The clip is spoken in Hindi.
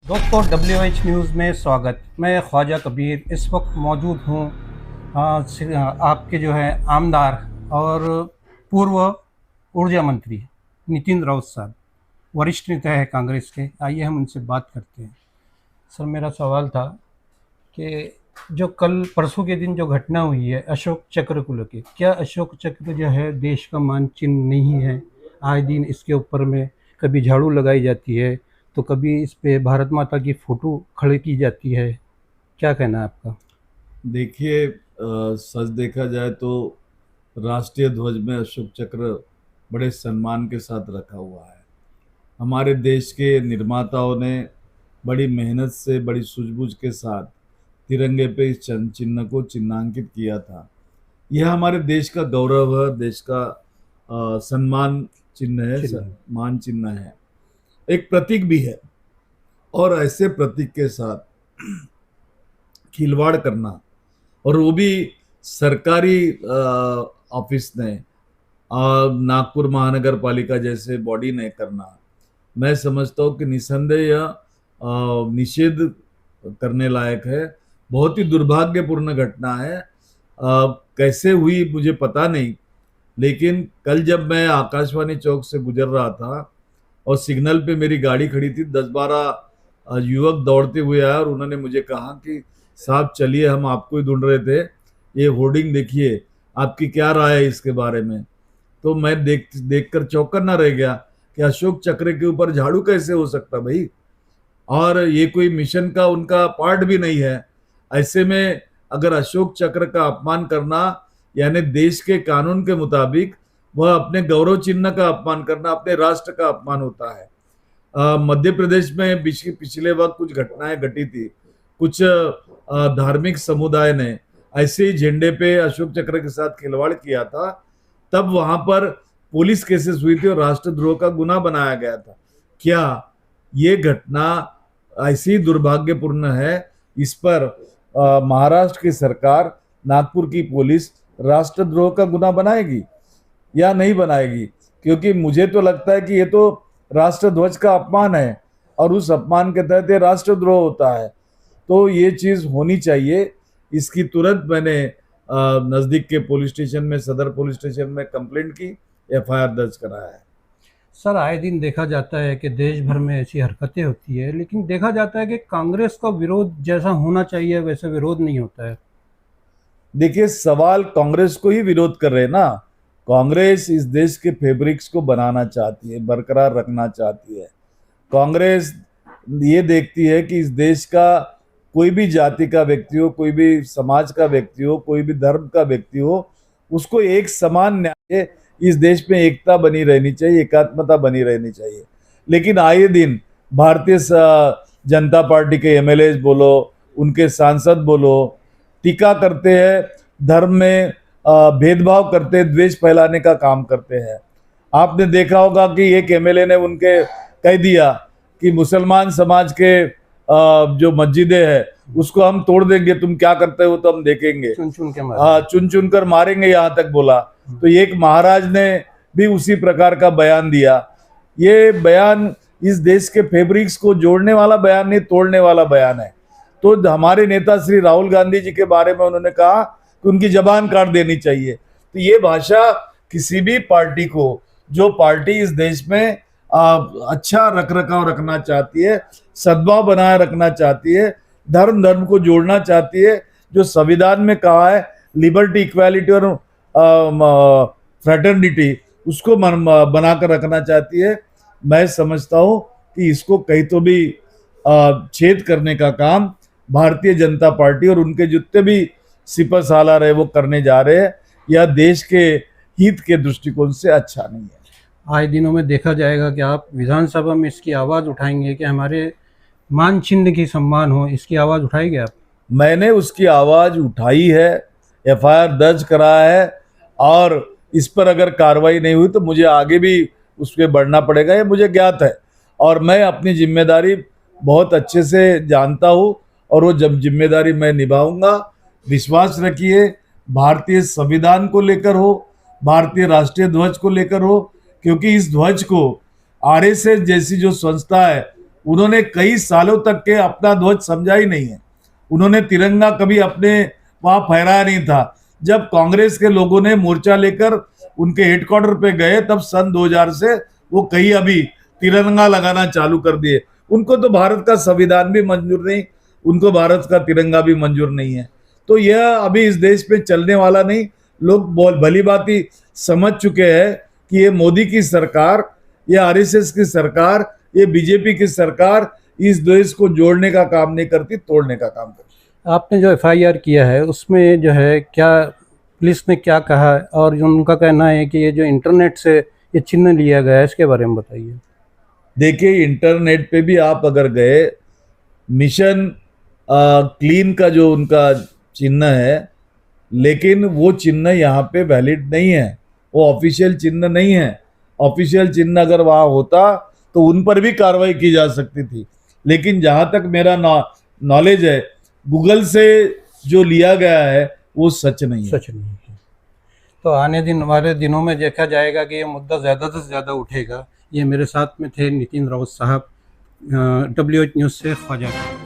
दोस्तों WH न्यूज़ में स्वागत। मैं ख्वाजा कबीर इस वक्त मौजूद हूँ आपके जो है आमदार और पूर्व ऊर्जा मंत्री नितिन राउत साहब, वरिष्ठ नेता है कांग्रेस के। आइए हम उनसे बात करते हैं। सर, मेरा सवाल था कि जो कल परसों के दिन जो घटना हुई है अशोक चक्र को लेके, क्या अशोक चक्र जो है देश का मानचिन्ह नहीं है? आए दिन इसके ऊपर में कभी झाड़ू लगाई जाती है तो कभी इस पे भारत माता की फ़ोटो खड़ी की जाती है। क्या कहना है आपका? देखिए, सच देखा जाए तो राष्ट्रीय ध्वज में अशोक चक्र बड़े सम्मान के साथ रखा हुआ है। हमारे देश के निर्माताओं ने बड़ी मेहनत से, बड़ी सूझबूझ के साथ तिरंगे पे इस चिन्ह को चिन्हांकित किया था। यह हमारे देश का गौरव है, देश का सम्मान चिन्ह है, चिन्ह। मान चिन्ह है, एक प्रतीक भी है। और ऐसे प्रतीक के साथ खिलवाड़ करना, और वो भी सरकारी ऑफिस ने, नागपुर महानगर पालिका जैसे बॉडी ने करना, मैं समझता हूँ कि निसंदेह यह निषेध करने लायक है। बहुत ही दुर्भाग्यपूर्ण घटना है। कैसे हुई मुझे पता नहीं, लेकिन कल जब मैं आकाशवाणी चौक से गुजर रहा था और सिग्नल पे मेरी गाड़ी खड़ी थी, 10-12 युवक दौड़ते हुए आए और उन्होंने मुझे कहा कि साहब चलिए, हम आपको ही ढूंढ रहे थे, ये होर्डिंग देखिए, आपकी क्या राय है इसके बारे में। तो मैं देखकर चौंकन ना रह गया कि अशोक चक्र के ऊपर झाड़ू कैसे हो सकता भाई, और ये कोई मिशन का उनका पार्ट भी नहीं है। ऐसे में अगर अशोक चक्र का अपमान करना यानी देश के कानून के मुताबिक वह अपने गौरव चिन्ह का अपमान करना, अपने राष्ट्र का अपमान होता है। मध्य प्रदेश में पिछले वक्त कुछ घटनाएं घटी थी। कुछ धार्मिक समुदाय ने ऐसे ही झंडे पे अशोक चक्र के साथ खिलवाड़ किया था। तब वहां पर पुलिस केसेस हुई थी और राष्ट्रद्रोह का गुनाह बनाया गया था। क्या ये घटना ऐसी दुर्भाग्यपूर्ण है? इस पर महाराष्ट्र की सरकार, नागपुर की पुलिस राष्ट्रद्रोह का गुनाह बनाएगी या नहीं बनाएगी? क्योंकि मुझे तो लगता है कि ये तो राष्ट्रध्वज का अपमान है और उस अपमान के तहत ये राष्ट्रद्रोह होता है। तो ये चीज होनी चाहिए। इसकी तुरंत मैंने नजदीक के पुलिस स्टेशन में, सदर पुलिस स्टेशन में कंप्लेंट की, FIR दर्ज कराया है। सर, आए दिन देखा जाता है कि देश भर में ऐसी हरकतें होती है, लेकिन देखा जाता है कि कांग्रेस का विरोध जैसा होना चाहिए वैसा विरोध नहीं होता है। देखिए, सवाल कांग्रेस को ही विरोध कर रहे हैं ना। कांग्रेस इस देश के फैब्रिक्स को बनाना चाहती है, बरकरार रखना चाहती है। कांग्रेस ये देखती है कि इस देश का कोई भी जाति का व्यक्ति हो, कोई भी समाज का व्यक्ति हो, कोई भी धर्म का व्यक्ति हो, उसको एक समान न्याय, इस देश में एकता बनी रहनी चाहिए, एकात्मता बनी रहनी चाहिए। लेकिन आए दिन भारतीय जनता पार्टी के MLAs बोलो, उनके सांसद बोलो, टीका करते हैं, धर्म में भेदभाव करते हैं, द्वेष फैलाने का काम करते हैं। आपने देखा होगा कि एक MLA ने उनके कह दिया कि मुसलमान समाज के जो मस्जिदें हैं उसको हम तोड़ देंगे, तुम क्या करते हो तो हम देखेंगे, चुन चुन के मारे। चुन चुन कर मारेंगे, यहां तक बोला। तो एक महाराज ने भी उसी प्रकार का बयान दिया। ये बयान इस देश के फैब्रिक्स को जोड़ने वाला बयान नहीं, तोड़ने वाला बयान है। तो हमारे नेता श्री राहुल गांधी जी के बारे में उन्होंने कहा कि उनकी जबान काट देनी चाहिए। तो ये भाषा किसी भी पार्टी को, जो पार्टी इस देश में अच्छा रख रखाव रखना चाहती है, सद्भाव बनाए रखना चाहती है, धर्म धर्म को जोड़ना चाहती है, जो संविधान में कहा है लिबर्टी, इक्वालिटी और फ्रेटर्निटी, उसको बनाकर रखना चाहती है। मैं समझता हूं कि इसको कहीं तो भी छेद करने का काम भारतीय जनता पार्टी और उनके जितने भी सिपह सालार है वो करने जा रहे हैं। यह देश के हित के दृष्टिकोण से अच्छा नहीं है। आए दिनों में देखा जाएगा कि आप विधानसभा में इसकी आवाज़ उठाएंगे कि हमारे मान चिन्ह की सम्मान हो, इसकी आवाज़ उठाएंगे आप? मैंने उसकी आवाज उठाई है, FIR दर्ज कराया है, और इस पर अगर कार्रवाई नहीं हुई तो मुझे आगे भी उस पर बढ़ना पड़ेगा, ये मुझे ज्ञात है। और मैं अपनी जिम्मेदारी बहुत अच्छे से जानता हूँ और वो जब जिम्मेदारी मैं निभाऊंगा। विश्वास रखिए, भारतीय संविधान को लेकर हो, भारतीय राष्ट्रीय ध्वज को लेकर हो, क्योंकि इस ध्वज को RSS जैसी जो संस्था है उन्होंने कई सालों तक के अपना ध्वज समझा ही नहीं है। उन्होंने तिरंगा कभी अपने वहां फहराया नहीं था। जब कांग्रेस के लोगों ने मोर्चा लेकर उनके हेडक्वार्टर पे गए तब सन 2000 से वो कहीं अभी तिरंगा लगाना चालू कर दिए। उनको तो भारत का संविधान भी मंजूर नहीं, उनको भारत का तिरंगा भी मंजूर नहीं है। तो यह अभी इस देश में चलने वाला नहीं। लोग भली भांति समझ चुके हैं कि ये मोदी की सरकार, ये आरएसएस की सरकार, ये बीजेपी की सरकार इस देश को जोड़ने का काम नहीं करती, तोड़ने का काम करती। आपने जो एफआईआर किया है उसमें जो है क्या पुलिस ने क्या कहा, और जो उनका कहना है कि ये जो इंटरनेट से ये चिन्ह लिया गया है, इसके बारे में बताइए। देखिए, इंटरनेट पे भी आप अगर गए, मिशन क्लीन का जो उनका चिन्ह है, लेकिन वो चिन्ह यहाँ पे वैलिड नहीं है, वो ऑफिशियल चिन्ह नहीं है। ऑफिशियल चिन्ह अगर वहाँ होता तो उन पर भी कार्रवाई की जा सकती थी। लेकिन जहाँ तक मेरा नॉलेज है, गूगल से जो लिया गया है वो सच नहीं है। सच नहीं है। तो आने वाले दिनों में देखा जाएगा कि ये मुद्दा ज़्यादा से ज़्यादा उठेगा। ये मेरे साथ में थे नितिन राउत साहब, WH न्यूज़ से ख्वाजा।